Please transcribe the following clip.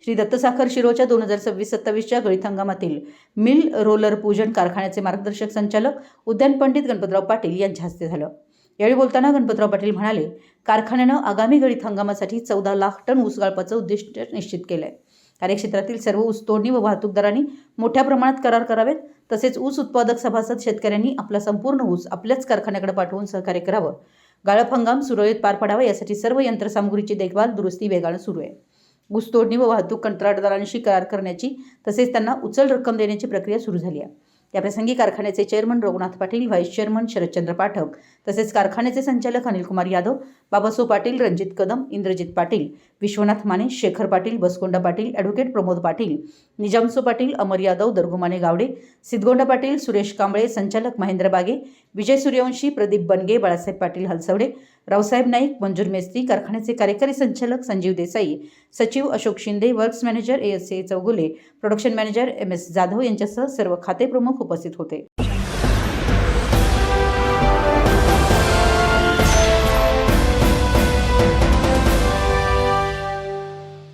श्री दत्त साखर शिरोच्या 2026-27च्या गळीत हंगामातील मिल रोलर पूजन कारखान्याचे मार्गदर्शक संचालक उद्यान पंडित गणपतराव पाटील यांच्या हस्ते झालं। यावेळी बोलताना गणपतराव पाटील म्हणाले, कारखान्यानं आगामी गळीत हंगामासाठी 14 लाख टन ऊस गाळपाचं उद्दिष्ट निश्चित केलंय। कार्यक्षेत्रातील सर्व ऊस तोडणी व वाहतूकदारांनी मोठ्या प्रमाणात करार करावेत। तसेच ऊस उत्पादक सभासद शेतकऱ्यांनी आपला संपूर्ण ऊस आपल्याच कारखान्याकडे पाठवून सहकार्य करावं। गाळप हंगाम सुरळीत पार पाडावा यासाठी सर्व यंत्रसामुग्रीची देखभाल दुरुस्ती वेगाने सुरू आहे। ऊस तोडणी व वाहतूक कंत्राटदारांशी करार करण्याची तसेच त्यांना उचल रक्कम देण्याची प्रक्रिया सुरू झाली आहे। याप्रसंगी कारखान्याचे chairman Raghunath Patil, vice chairman Sharadchandra Pathak तसेच कारखान्याचे संचालक अनिल कुमार यादव, बाबासो पाटील, रणजित कदम, इंद्रजित पाटील, विश्वनाथ माने, शेखर पाटील, बसकोंडा पाटील, ॲडव्होकेट प्रमोद पाटील, निजामसो पाटील, अमर यादव, दरगुमाने गावडे, सिद्धगोंडा पाटील, सुरेश कांबळे, संचालक महेंद्र बागे, विजय सूर्यवंशी, प्रदीप बनगे, बाळासाहेब पाटील हलसवडे, रावसाहेब नाईक, मंजूर मेस्त्री, कारखान्याचे कार्यकारी संचालक संजीव देसाई, सचिव Ashok Shinde, works manager ASA Chougule, production manager MS Jadhav यांच्यासह सर्व खाते प्रमुख उपस्थित होते।